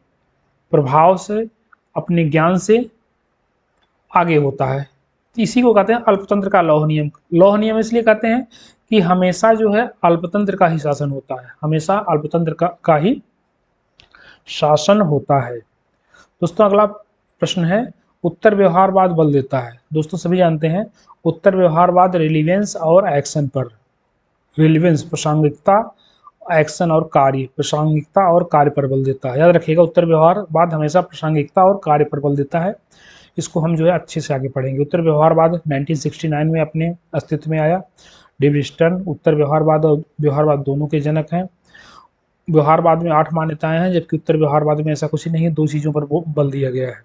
प्रभाव से, अपने ज्ञान से आगे होता है। इसी को कहते हैं अल्पतंत्र का लौह नियम। लौह नियम इसलिए कहते हैं कि हमेशा जो है अल्पतंत्र का ही शासन होता है, हमेशा अल्पतंत्र का ही शासन होता है। दोस्तों अगला प्रश्न है, उत्तर व्यवहारवाद बल देता है। दोस्तों सभी जानते हैं उत्तर व्यवहारवाद रिलीवेंस और एक्शन पर, रिलीवेंस प्रासंगिकता, एक्शन और कार्य, प्रासंगिकता और कार्य पर बल देता है। याद रखिएगा उत्तर व्यवहारवाद हमेशा प्रासंगिकता और कार्य पर बल देता है। इसको हम जो है अच्छे से आगे पढ़ेंगे। उत्तर व्यवहारवाद 1969 में अपने अस्तित्व में आया। डेविड स्टर्न उत्तर व्यवहारवाद और व्यवहारवाद दोनों के जनक हैं। व्यवहारवाद में 8 मान्यताएं हैं जबकि उत्तर व्यवहारवाद में ऐसा कुछ नहीं है, 2 चीज़ों पर बल दिया गया है।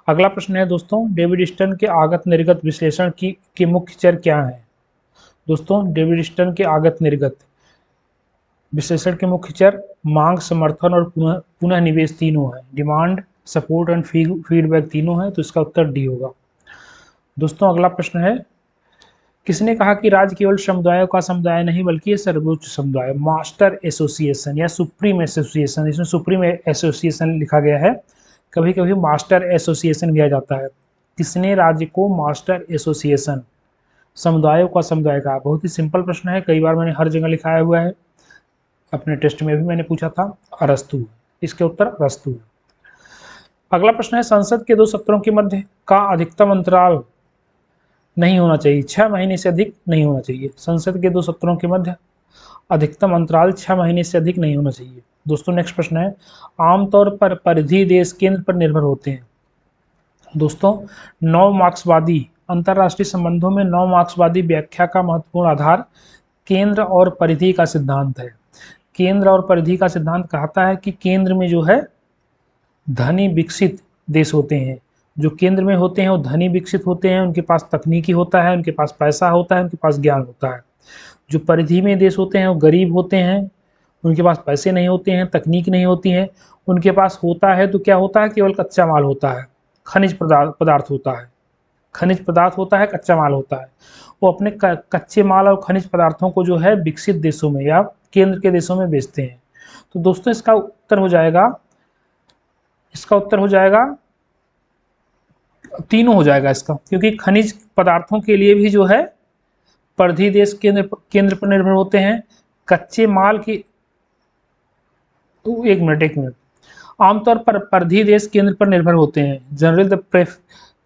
अगला प्रश्न है दोस्तों, डेविड स्टर्न के आगत निर्गत विश्लेषण के मुख्य चर क्या हैं। दोस्तों डेविड स्टर्न के आगत निर्गत विश्लेषण के मुख्य चर मांग, समर्थन और पुनः निवेश तीनों हैं। डिमांड, सपोर्ट एंड फीडबैक तीनों हैं, तो इसका उत्तर डी होगा। दोस्तों अगला प्रश्न है, किसने कहा कि राज्य केवल समुदायों का समुदाय नहीं बल्कि ये सर्वोच्च समुदाय। मास्टर एसोसिएशन या सुप्रीम एसोसिएशन, इसमें सुप्रीम एसोसिएशन लिखा गया है, कभी कभी मास्टर एसोसिएशन भी आ जाता है। किसने राज्य को मास्टर एसोसिएशन, समुदायों का समुदाय कहा। बहुत ही सिंपल प्रश्न है, कई बार मैंने हर जगह लिखाया हुआ है, अपने टेस्ट में भी मैंने पूछा था। अरस्तु, इसके उत्तर अरस्तु है। अगला प्रश्न है, संसद के 2 सत्रों के मध्य का अधिकतम अंतराल नहीं होना चाहिए, 6 महीने से अधिक नहीं होना चाहिए। संसद के 2 सत्रों के मध्य अधिकतम अंतराल 6 महीने से अधिक नहीं होना चाहिए। दोस्तों नेक्स्ट प्रश्न है, आमतौर पर परिधि देश केंद्र पर निर्भर होते हैं। दोस्तों नव मार्क्सवादी अंतरराष्ट्रीय संबंधों में नव मार्क्सवादी व्याख्या का महत्वपूर्ण आधार केंद्र और परिधि का सिद्धांत है। केंद्र और परिधि का सिद्धांत कहता है कि केंद्र में जो है धनी विकसित देश होते हैं, जो केंद्र में होते हैं वो धनी विकसित होते हैं, उनके पास तकनीकी होता है, उनके पास पैसा होता है, उनके पास ज्ञान होता है। जो परिधि में देश होते हैं वो गरीब होते हैं, उनके पास पैसे नहीं होते हैं, तकनीक नहीं होती है, उनके पास होता है तो क्या होता है, केवल कच्चा माल होता है, खनिज पदार्थ होता है, खनिज पदार्थ होता है, कच्चा माल होता है। वो अपने कच्चे माल और खनिज पदार्थों को जो है विकसित देशों में या केंद्र के देशों में बेचते हैं। तो दोस्तों इसका उत्तर हो जाएगा तीनों हो जाएगा इसका, क्योंकि खनिज पदार्थों के लिए भी जो है परिधि देश केंद्र पर निर्भर होते हैं। कच्चे माल की, तो एक मिनट, आमतौर पर परिधि देश केंद्र पर निर्भर होते हैं। जनरल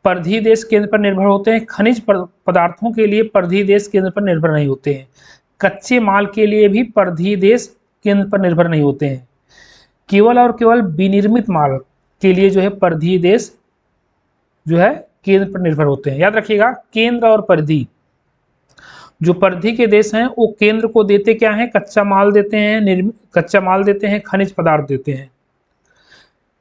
परिधि देश केंद्र पर निर्भर होते हैं। खनिज पदार्थों के लिए परिधि देश केंद्र पर निर्भर नहीं होते हैं। कच्चे माल के लिए भी परिधि देश केंद्र पर निर्भर नहीं होते हैं। केवल और केवल विनिर्मित माल के लिए जो है परिधि देश जो है केंद्र पर निर्भर होते हैं। याद रखिएगा केंद्र और परिधि, जो परिधि के देश हैं वो केंद्र को देते क्या है, कच्चा माल देते हैं, खनिज पदार्थ देते हैं।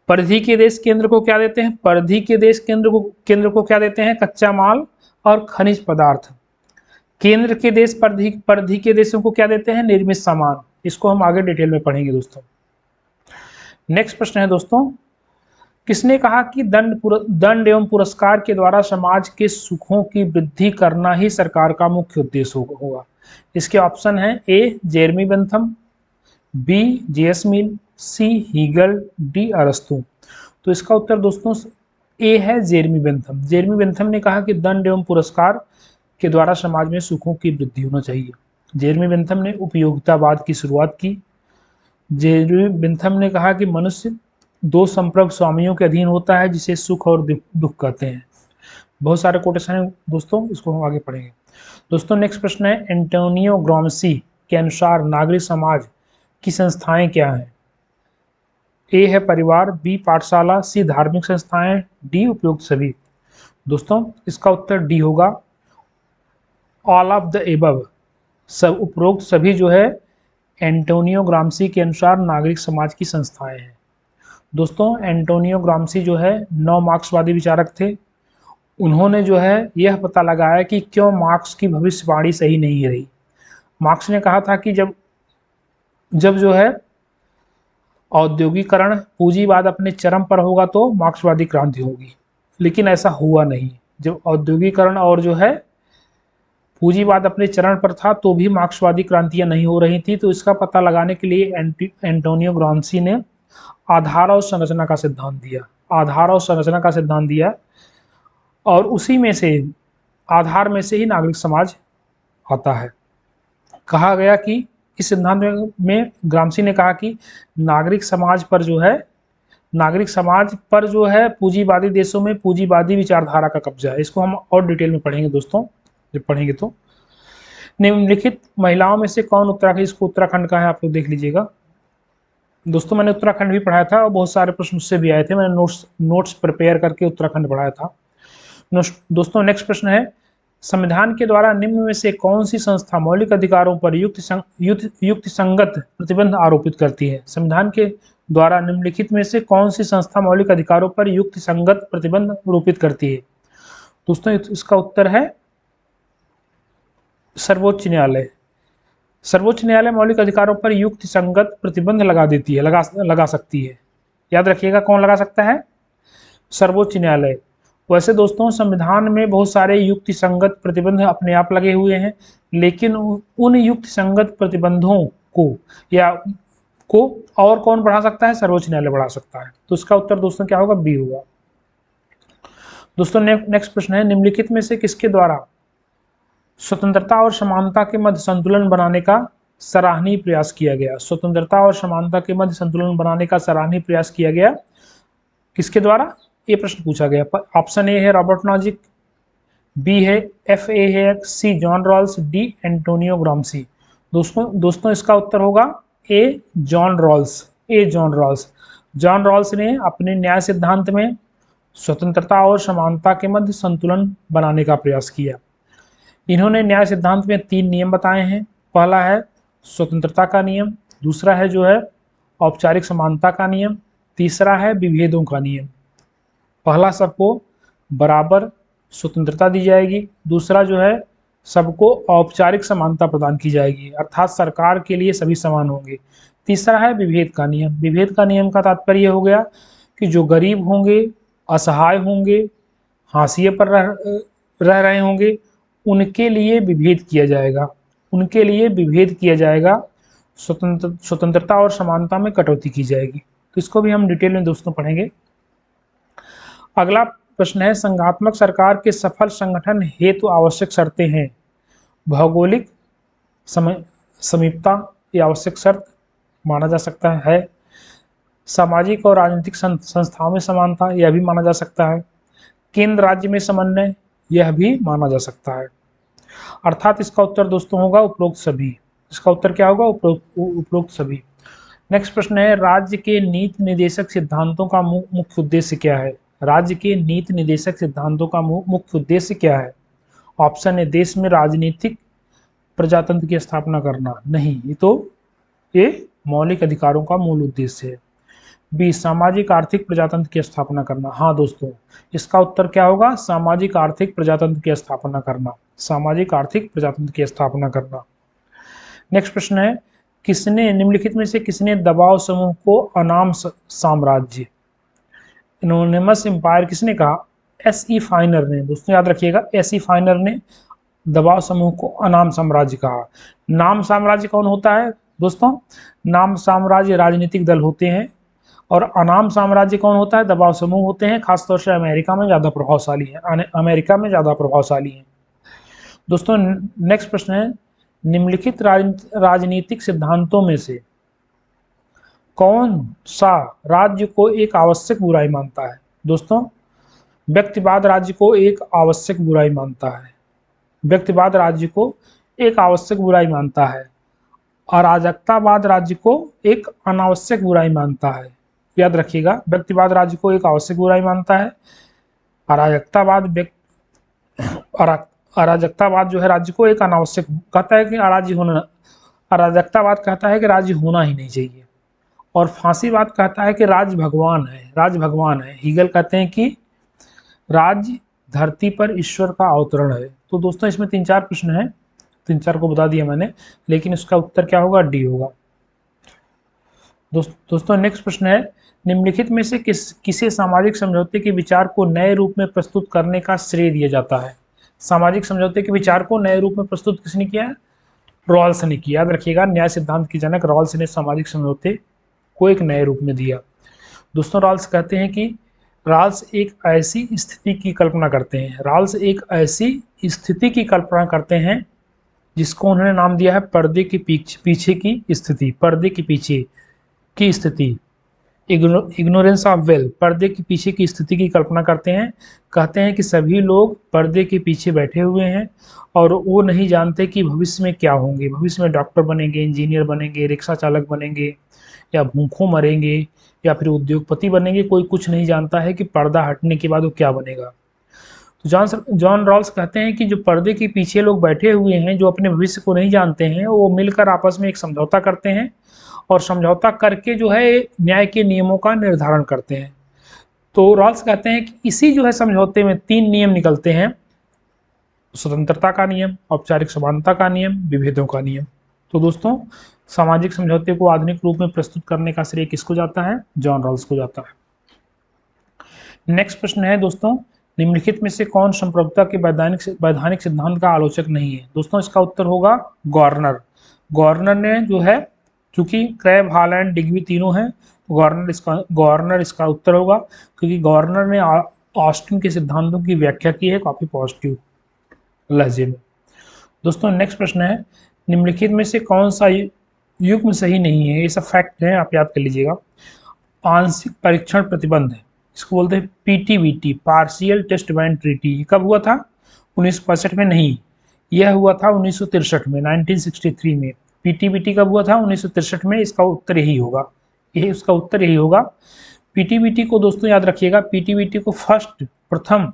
परिधि के देश केंद्र को क्या देते हैं, परिधि के देश केंद्र को क्या देते हैं, कच्चा माल और खनिज पदार्थ। केंद्र के देश परिधि के देशों को क्या देते हैं? निर्मित सामान। इसको हम आगे डिटेल में पढ़ेंगे दोस्तों। नेक्स्ट प्रश्न है दोस्तों, किसने कहा कि दंड एवं पुरस्कार के द्वारा समाज के सुखों की वृद्धि करना ही सरकार का मुख्य उद्देश्य होगा? इसके ऑप्शन है ए जेरमी बेंथम, बी जेएस मिल, सी हीगल, डी अरस्तू। तो इसका उत्तर दोस्तों ए है जेरमी बेंथम। जेरमी बेंथम ने कहा कि दंड एवं पुरस्कार के द्वारा समाज में सुखों की वृद्धि होना चाहिए। जेरमी बेंथम ने उपयोगितावाद की शुरुआत की। जेरमी बेंथम ने कहा कि मनुष्य दो संप्रभु स्वामियों के अधीन होता है, जिसे सुख और दुख कहते हैं। बहुत सारे कोटेशन है दोस्तों, इसको हम आगे पढ़ेंगे। दोस्तों नेक्स्ट प्रश्न है, एंटोनियो ग्राम्शी के अनुसार नागरिक समाज की संस्थाएं क्या हैं? ए है परिवार, बी पाठशाला, सी धार्मिक संस्थाएं, डी उपयुक्त सभी। दोस्तों इसका उत्तर डी होगा, ऑल ऑफ द एबव। सब उपरोक्त सभी जो है एंटोनियो ग्राम्शी के अनुसार नागरिक समाज की संस्थाएं हैं। दोस्तों एंटोनियो ग्राम्शी जो है नव मार्क्सवादी विचारक थे। उन्होंने जो है यह पता लगाया कि क्यों मार्क्स की भविष्यवाणी सही नहीं रही। मार्क्स ने कहा था कि जब जो है औद्योगिकरण पूंजीवाद अपने चरम पर होगा तो मार्क्सवादी क्रांति होगी, लेकिन ऐसा हुआ नहीं। जब औद्योगिकरण और जो है पूंजीवाद अपने चरण पर था तो भी मार्क्सवादी क्रांतियां नहीं हो रही थी। तो इसका पता लगाने के लिए एंटोनियो ग्राम्शी ने आधार और संरचना का सिद्धांत दिया। आधार और संरचना का सिद्धांत दिया और उसी में से आधार में से ही नागरिक समाज आता है। कहा गया कि इस सिद्धांत में ग्राम्शी ने कहा कि नागरिक समाज पर जो है पूंजीवादी देशों में पूंजीवादी विचारधारा का कब्जा है। इसको हम और डिटेल में पढ़ेंगे दोस्तों, जब पढ़ेंगे तो। निम्नलिखित महिलाओं में से कौन उत्तराखंड का है, आप लोग देख लीजिएगा। दोस्तों मैंने उत्तराखंड भी पढ़ाया था और बहुत सारे प्रश्न उससे भी आए थे। मैंने नोट्स प्रिपेयर करके उत्तराखंड पढ़ाया था। दोस्तों नेक्स्ट प्रश्न है, संविधान के द्वारा निम्न में से कौन सी संस्था मौलिक अधिकारों पर युक्तिसंगत प्रतिबंध आरोपित करती है? संविधान के द्वारा निम्नलिखित में से कौन सी संस्था मौलिक अधिकारों पर युक्तिसंगत प्रतिबंध आरोपित करती है? दोस्तों इसका उत्तर है सर्वोच्च न्यायालय। सर्वोच्च न्यायालय मौलिक अधिकारों पर युक्तिसंगत प्रतिबंध लगा सकती है। याद रखिएगा कौन लगा सकता है? सर्वोच्च न्यायालय। वैसे दोस्तों संविधान में बहुत सारे युक्तिसंगत प्रतिबंध अपने आप लगे हुए हैं, लेकिन उन युक्तिसंगत प्रतिबंधों को और कौन बढ़ा सकता है? सर्वोच्च न्यायालय बढ़ा सकता है। तो इसका उत्तर दोस्तों क्या होगा? बी होगा। दोस्तों नेक्स्ट प्रश्न है, निम्नलिखित में से किसके द्वारा स्वतंत्रता और समानता के मध्य संतुलन बनाने का सराहनीय प्रयास किया गया? स्वतंत्रता और समानता के मध्य संतुलन बनाने का सराहनीय प्रयास किया गया किसके द्वारा? ये प्रश्न पूछा गया। ऑप्शन ए है रॉबर्ट नॉजिक, बी है FA है, सी John Rawls, D Antonio Gramsci. दोस्तों इसका उत्तर होगा ए जॉन रॉल्स। जॉन रॉल्स ने अपने न्याय सिद्धांत में स्वतंत्रता और समानता के मध्य संतुलन बनाने का प्रयास किया। इन्होंने न्याय सिद्धांत में 3 नियम बताए हैं। पहला है स्वतंत्रता का नियम, दूसरा है जो है औपचारिक समानता का नियम, तीसरा है विभेदों का नियम। पहला सबको बराबर स्वतंत्रता दी जाएगी, दूसरा जो है सबको औपचारिक समानता प्रदान की जाएगी, अर्थात सरकार के लिए सभी समान होंगे। तीसरा है विभेद का नियम। विभेद का नियम का तात्पर्य हो गया कि जो गरीब होंगे, असहाय होंगे, हाशिए पर रह रहे होंगे, उनके लिए विभेद किया जाएगा। स्वतंत्रता और समानता में कटौती की जाएगी। तो इसको भी हम डिटेल में दोस्तों पढ़ेंगे। अगला प्रश्न है, संघात्मक सरकार के सफल संगठन हेतु आवश्यक शर्तें हैं। भौगोलिक समीपता ये आवश्यक शर्त माना जा सकता है। सामाजिक और राजनीतिक संस्थाओं में समानता, यह भी माना जा सकता है। केंद्र राज्य में समन्वय, यह भी माना जा सकता है। अर्थात इसका उत्तर दोस्तों होगा उपरोक्त सभी। इसका उत्तर क्या होगा? उपरोक्त सभी। नेक्स्ट प्रश्न है, राज्य के नीति निर्देशक सिद्धांतों का मुख्य उद्देश्य क्या है? राज्य के नीति निर्देशक सिद्धांतों का मुख्य उद्देश्य क्या है? ऑप्शन है देश में राजनीतिक प्रजातंत्र की स्थापना करना, नहीं, ये मौलिक अधिकारों का मूल उद्देश्य है। बी सामाजिक आर्थिक प्रजातंत्र की स्थापना करना, हाँ दोस्तों इसका उत्तर क्या होगा? सामाजिक आर्थिक प्रजातंत्र की स्थापना करना। सामाजिक आर्थिक प्रजातंत्र की स्थापना करना। नेक्स्ट प्रश्न है, किसने निम्नलिखित में से किसने दबाव समूह को अनाम साम्राज्य, एनोनिमस एम्पायर किसने कहा? एस ई फाइनर ने। दोस्तों याद रखिएगा, एस ई फाइनर ने दबाव समूह को अनाम साम्राज्य कहा। नाम साम्राज्य कौन होता है दोस्तों? नाम साम्राज्य राजनीतिक दल होते हैं, और अनाम साम्राज्य कौन होता है? दबाव समूह होते हैं, खासतौर से अमेरिका में ज़्यादा प्रभावशाली है, अमेरिका में ज़्यादा प्रभावशाली है। दोस्तों नेक्स्ट प्रश्न है, निम्नलिखित राजनीतिक सिद्धांतों में से कौन सा राज्य को एक आवश्यक बुराई मानता है? दोस्तों व्यक्तिवाद राज्य को एक आवश्यक बुराई मानता है, व्यक्तिवाद राज्य को एक आवश्यक बुराई मानता है, अराजकतावाद राज्य को एक अनावश्यक बुराई मानता है। याद रखिएगा, व्यक्तिवाद राज्य को एक आवश्यक बुराई मानता है, अराजकतावाद जो है राज्य को एक अनावश्यक कहता है कि अराजकतावाद कहता है कि राज्य होना ही नहीं चाहिए, और फांसीवाद कहता है कि राज्य भगवान है, राज्य भगवान है। हीगल कहते हैं कि राज्य धरती पर ईश्वर का अवतरण है। तो दोस्तों इसमें 3-4 प्रश्न हैं, 3-4 को बता दिया मैंने, लेकिन इसका उत्तर क्या होगा? डी होगा। दोस्तों नेक्स्ट प्रश्न है, निम्नलिखित में से किसे सामाजिक समझौते के विचार को नए रूप में प्रस्तुत करने का श्रेय दिया जाता है? सामाजिक समझौते के विचार को नए रूप में प्रस्तुत किसने किया है? रॉल्स ने किया। याद रखिएगा, न्याय सिद्धांत के जनक रॉल्स ने सामाजिक समझौते को एक नए रूप में दिया। दोस्तों रॉल्स कहते हैं कि रॉल्स एक ऐसी स्थिति की कल्पना करते हैं, रॉल्स एक ऐसी स्थिति की कल्पना करते हैं जिसको उन्होंने नाम दिया है पर्दे के पीछे की स्थिति, पर्दे के पीछे की स्थिति, इग्नोरेंस ऑफ वेल, पर्दे के पीछे की स्थिति की कल्पना करते हैं। कहते हैं कि सभी लोग पर्दे के पीछे बैठे हुए हैं और वो नहीं जानते कि भविष्य में क्या होंगे, भविष्य में डॉक्टर बनेंगे, इंजीनियर बनेंगे, रिक्शा चालक बनेंगे, या भूखों मरेंगे, या फिर उद्योगपति बनेंगे। कोई कुछ नहीं जानता है कि पर्दा हटने के बाद वो क्या बनेगा। तो जॉन रॉल्स कहते हैं कि जो पर्दे के पीछे लोग बैठे हुए हैं, जो अपने भविष्य को नहीं जानते हैं, वो मिलकर आपस में एक समझौता करते हैं, और समझौता करके जो है न्याय के नियमों का निर्धारण करते हैं। तो रॉल्स कहते हैं कि इसी जो है समझौते में 3 नियम निकलते हैं, स्वतंत्रता का नियम, औपचारिक समानता का नियम, विभेदों का नियम। तो दोस्तों सामाजिक समझौते को आधुनिक रूप में प्रस्तुत करने का श्रेय किसको जाता है? जॉन रॉल्स को जाता है। नेक्स्ट प्रश्न है दोस्तों, निम्नलिखित में से कौन संप्रभुता के वैधानिक सिद्धांत का आलोचक नहीं है? दोस्तों इसका उत्तर होगा गॉर्नर। गॉर्नर ने जो है, चूंकि क्रैब, हॉलैंड, डिग्बी तीनों हैं, गॉर्नर इसका उत्तर होगा, क्योंकि गॉर्नर ने ऑस्टिन के सिद्धांतों की व्याख्या की है काफी पॉजिटिव लहजे में। दोस्तों नेक्स्ट प्रश्न है, निम्नलिखित में से कौन सा युग्म सही नहीं है? ये सब फैक्ट है, आप याद कर लीजिएगा। आंशिक परीक्षण प्रतिबंध है, इसको बोलते हैं पीटीबीटी, पार्शियल टेस्ट बैन ट्रीटी। कब हुआ था? 1965 में नहीं, यह हुआ था 1963 में, 1963 में। पीटीबीटी कब हुआ था? 1963 में। इसका उत्तर यही होगा, यही उसका उत्तर यही होगा। पीटीबीटी को दोस्तों याद रखिएगा, पीटीबीटी को प्रथम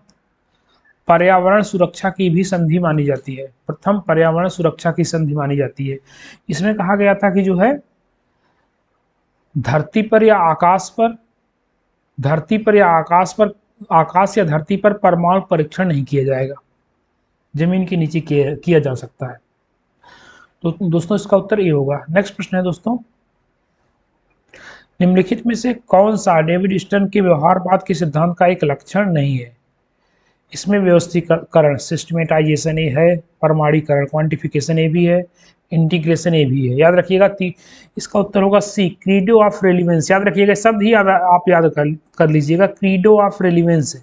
पर्यावरण सुरक्षा की भी संधि मानी जाती है, प्रथम पर्यावरण सुरक्षा की संधि मानी जाती है। इसमें कहा गया था कि जो है धरती पर या आकाश पर, आकाश या धरती पर परमाणु परीक्षण नहीं किया जाएगा, जमीन के नीचे किया जा सकता है। तो दोस्तों इसका उत्तर ये होगा। नेक्स्ट प्रश्न है दोस्तों, निम्नलिखित में से कौन सा डेविड स्टर्न के व्यवहारवाद के सिद्धांत का एक लक्षण नहीं है? इसमें व्यवस्थीकरण, सिस्टमेटाइजेशन ए है, परमाणुकरण, क्वांटिफिकेशन ए भी है, इंटीग्रेशन ए भी है। याद रखिएगा, इसका उत्तर होगा सी, क्रीडो ऑफ रेलिवेंस। याद रखिएगा, शब्द ही आप याद कर लीजिएगा, क्रीडो ऑफ रेलिवेंस।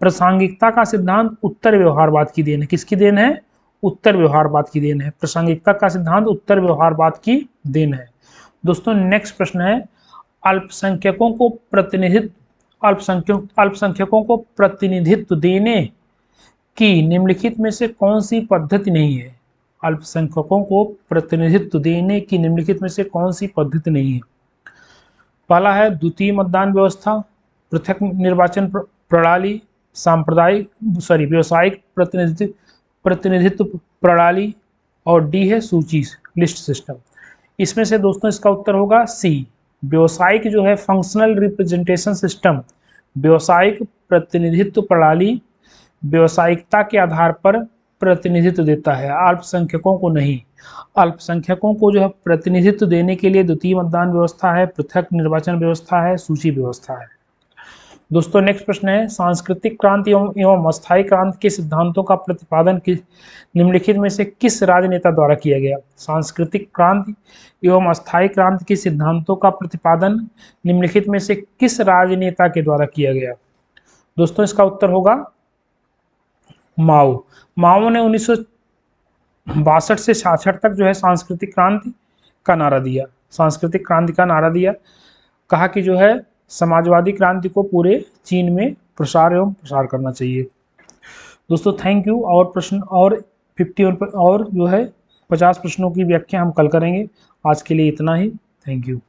प्रासंगिकता का सिद्धांत उत्तर व्यवहारवाद की देन है। किसकी देन है? उत्तर व्यवहारवाद की देन है। प्रासंगिकता का सिद्धांत उत्तर व्यवहारवाद की देन है। दोस्तों नेक्स्ट प्रश्न है, अल्पसंख्यकों को प्रतिनिधित्व देने की निम्नलिखित में से कौन सी पद्धति नहीं है? अल्पसंख्यकों को प्रतिनिधित्व देने की निम्नलिखित में से कौन सी पद्धति नहीं है? पहला है द्वितीय मतदान व्यवस्था, पृथक निर्वाचन प्रणाली, व्यावसायिक प्रतिनिधित्व प्रणाली, और डी है सूची लिस्ट सिस्टम। इसमें से दोस्तों इसका उत्तर होगा सी, व्यावसायिक जो है फंक्शनल रिप्रेजेंटेशन सिस्टम, व्यावसायिक प्रतिनिधित्व प्रणाली व्यावसायिकता के आधार पर प्रतिनिधित्व देता है, अल्पसंख्यकों को नहीं। अल्पसंख्यकों को जो है प्रतिनिधित्व देने के लिए द्वितीय मतदान व्यवस्था है, पृथक निर्वाचन व्यवस्था है, सूची व्यवस्था है। दोस्तों नेक्स्ट प्रश्न है, सांस्कृतिक क्रांति एवं अस्थायी क्रांति के सिद्धांतों का प्रतिपादन निम्नलिखित में से किस राजनेता द्वारा किया गया? सांस्कृतिक क्रांति एवं अस्थायी क्रांति के सिद्धांतों का प्रतिपादन निम्नलिखित में से किस राजनेता के द्वारा किया गया? दोस्तों इसका उत्तर होगा माओ। माओ ने 1962 से 66 तक जो है सांस्कृतिक क्रांति का नारा दिया, सांस्कृतिक क्रांति का नारा दिया। कहा कि जो है समाजवादी क्रांति को पूरे चीन में प्रसार करना चाहिए। दोस्तों थैंक यू। और प्रश्न और 51 और जो है 50 प्रश्नों की व्याख्या हम कल करेंगे। आज के लिए इतना ही। Thank you.